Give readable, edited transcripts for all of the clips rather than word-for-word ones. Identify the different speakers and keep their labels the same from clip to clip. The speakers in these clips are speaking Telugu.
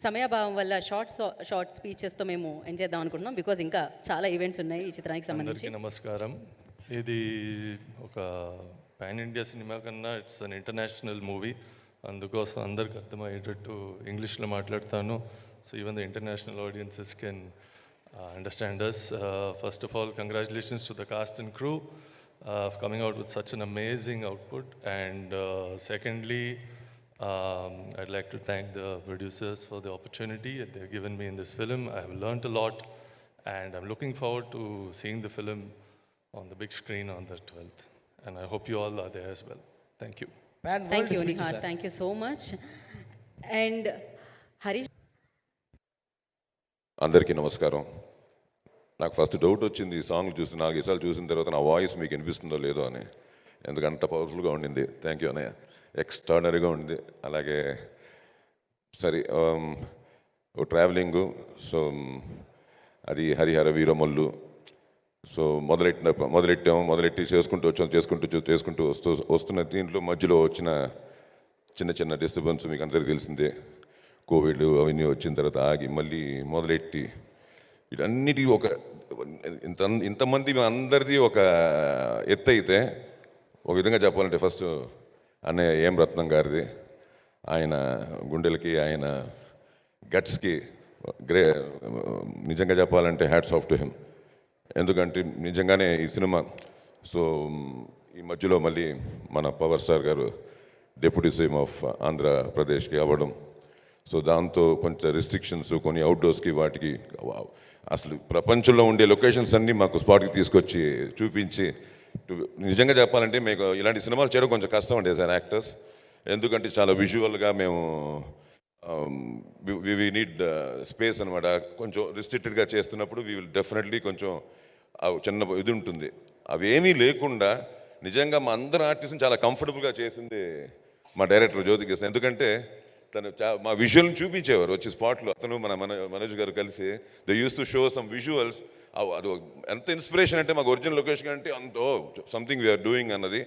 Speaker 1: సమయాభావం వల్ల షార్ట్ స్పీచెస్తో మేము ఎండ్ చేద్దాం అనుకుంటున్నాం. బికాజ్ ఇంకా చాలా ఈవెంట్స్ ఉన్నాయి ఈ చిత్రానికి సంబంధించి.
Speaker 2: అందరికీ నమస్కారం. ఇది ఒక పాన్ ఇండియా సినిమా కన్నా ఇట్స్ అన్ ఇంటర్నేషనల్ మూవీ. అందుకోసం అందరికి అర్థమయ్యేటట్టు ఇంగ్లీష్లో మాట్లాడతాను. So even the international audiences can understand us. First of all, congratulations to the cast and crew for coming out with such an amazing output. And secondly, I'd like to thank the producers for the opportunity that they've given me in this film. I have learnt a lot and I'm looking forward to seeing the film on the big screen on the 12th. And I hope you all are there as well. Thank you.
Speaker 1: Thank you, Nihar. Thank you so much. And Harish.
Speaker 3: అందరికీ నమస్కారం. నాకు ఫస్ట్ డౌట్ వచ్చింది ఈ సాంగ్ చూసి 4 సార్లు చూసిన తర్వాత నా వాయిస్ మీకు వినిపిస్తుందో లేదో అని. ఎందుకంటే అంత పవర్ఫుల్గా ఉండింది. థ్యాంక్ యూ అన్నయ్య. ఎక్స్ట్రాడనరీగా ఉంది. అలాగే సరే ట్రావెలింగు, సో అది హరిహర వీరమల్లు. సో మొదలెట్టి చేసుకుంటూ వస్తున్న దీంట్లో మధ్యలో వచ్చిన చిన్న డిస్టర్బెన్స్ మీకు అందరికీ తెలిసిందే. కోవిడ్ అవన్నీ వచ్చిన తర్వాత ఆగి మళ్ళీ మొదలెట్టి వీటన్నిటి ఒక ఇంతమంది అందరిది ఒక ఎత్తు అయితే, ఒక విధంగా చెప్పాలంటే ఫస్ట్ అన్నయ్య ఏం రత్నం గారిది, ఆయన గుండెలకి ఆయన గట్స్కి నిజంగా చెప్పాలంటే హ్యాట్స్ ఆఫ్ టు హిమ్. ఎందుకంటే నిజంగానే ఈ సినిమా సో ఈ మధ్యలో మళ్ళీ మన పవర్ స్టార్ గారు డిప్యూటీ సీఎం ఆఫ్ ఆంధ్రప్రదేశ్కి అవ్వడం, సో దాంతో కొంచెం రెస్ట్రిక్షన్స్ కొన్ని అవుట్డోర్స్కి వాటికి అసలు ప్రపంచంలో ఉండే లొకేషన్స్ అన్నీ మాకు స్పాట్కి తీసుకొచ్చి చూపించి, నిజంగా చెప్పాలంటే మీకు ఇలాంటి సినిమాలు చేయడం కొంచెం కష్టం అండి యాజ్ అన్ యాక్టర్స్. ఎందుకంటే చాలా విజువల్గా మేము వి నీడ్ స్పేస్ అనమాట. కొంచెం రిస్ట్రిక్టెడ్గా చేస్తున్నప్పుడు వీ విల్ డెఫినెట్లీ కొంచెం చిన్న ఇది ఉంటుంది. అవేమీ లేకుండా నిజంగా మా అందరు ఆర్టిస్ట్ని చాలా కంఫర్టబుల్గా చేసింది మా డైరెక్టర్ జ్యోతికృష్ణ. ఎందుకంటే తను మా విజువల్ని చూపించేవారు వచ్చి స్పాట్లో. అతను మనోజ్ గారు కలిసి they use to show some visuals. అది ఎంత ఇన్స్పిరేషన్ అంటే మాకు ఒరిజినల్ లొకేషన్ అంటే అంత సంథింగ్ వీఆర్ డూయింగ్ అన్నది.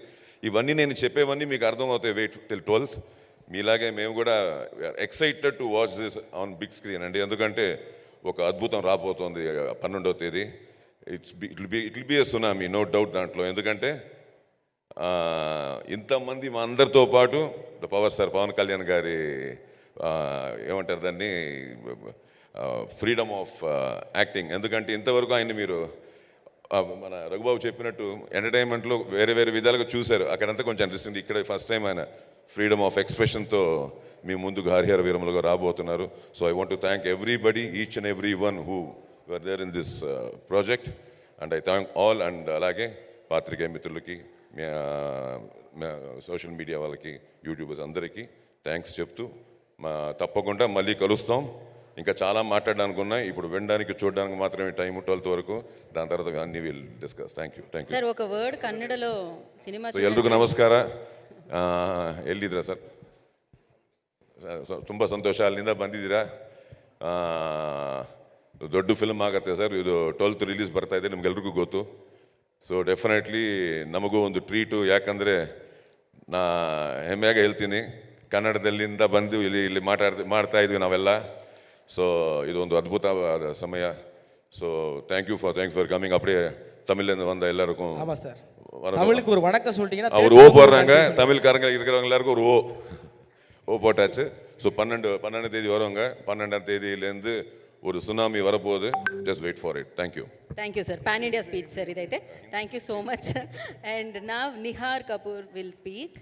Speaker 3: ఇవన్నీ నేను చెప్పేవన్నీ మీకు అర్థమవుతాయి వెయిట్ టిల్ 12th. మీలాగే మేము కూడా excited to watch this on big screen అండి. ఎందుకంటే ఒక అద్భుతం రాబోతోంది 12వ తేదీ. It will be a tsunami, no doubt దాంట్లో. ఎందుకంటే ఇంతమంది మా అందరితో పాటు the power star Pawan Kalyan గారి ఏమంటారు దాన్ని ఫ్రీడమ్ ఆఫ్ యాక్టింగ్. ఎందుకంటే ఇంతవరకు ఆయన మీరు మన రఘుబాబు చెప్పినట్టు ఎంటర్టైన్మెంట్లో వేరే విధాలుగా చూశారు. అక్కడంతా కొంచెం అనిపిస్తుంది. ఇక్కడ ఫస్ట్ టైం ఆయన ఫ్రీడమ్ ఆఫ్ ఎక్స్ప్రెషన్తో మీ ముందుకు హరిహర వీరములుగా రాబోతున్నారు. So I want to thank everybody, each and every one who were there in this project. And I thank all. అండ్ అలాగే పాత్రికేయ మిత్రులకి, సోషల్ మీడియా వాళ్ళకి, యూట్యూబర్స్ అందరికీ థ్యాంక్స్ చెప్తూ తప్పకుండా మళ్ళీ కలుస్తాం. ఇంకా చాలా మాట్లాడడానికి ఉన్నాయి. ఇప్పుడు వినడానికి చూడడానికి మాత్రమే టైం 12th వరకు. దాని తర్వాత అన్ని will discuss. Thank you.
Speaker 1: Sir ఒక వర్డ్ ಕನ್ನಡలో ಸಿನಿಮಾ
Speaker 3: ಎಲ್ರಿಗೂ ನಮಸ್ಕಾರ. ಎಲ್ಲಿದ್ದೀರಾ ಸರ್? ತುಂಬ ಸಂತೋಷ ಅಲ್ಲಿಂದ ಬಂದಿದ್ದೀರಾ. ದೊಡ್ಡ ಫಿಲ್ಮ್ ಆಗುತ್ತೆ ಸರ್ ಇದು. 12th ರಿಲೀಸ್ ಬರ್ತಾ ಇದೆ, ನಿಮ್ಗೆಲ್ರಿಗೂ ಗೊತ್ತು. ಸೊ ಡೆಫಿನೆಟ್ಲಿ ನಮಗೂ ಒಂದು ಟ್ರೀಟು. ಯಾಕಂದರೆ ನಾ ಹೆಮ್ಮೆಯಾಗಿ ಹೇಳ್ತೀನಿ, ಕನ್ನಡದಲ್ಲಿಂದ ಬಂದು ಇಲ್ಲಿ ಮಾಡ್ತಾ ಇದ್ವಿ ನಾವೆಲ್ಲ. ಸೊ ಇದೊಂದು ಅದ್ಭುತವಾದ ಸಮಯ. So thank you for coming. அப்படியே தமிழ்லேருந்து வந்த எல்லாருக்கும்
Speaker 4: தமிழுக்கு ஒரு வணக்கம் சொல்லிட்டீங்கன்னா
Speaker 3: அவர் ஓ போடுறாங்க. தமிழ்காரங்க இருக்கிறவங்க எல்லாருக்கும் ஒரு ஓ போட்டாச்சு. ஸோ 12 தேதி வருவாங்க. 12ஆம் தேதியிலேருந்து ஒரு సునామీ வரப்போகுது. Just wait for it. Thank you
Speaker 1: sir. Pan India speech sir ఇదైతే. Thank you so much. And now Nihar Kapoor will speak.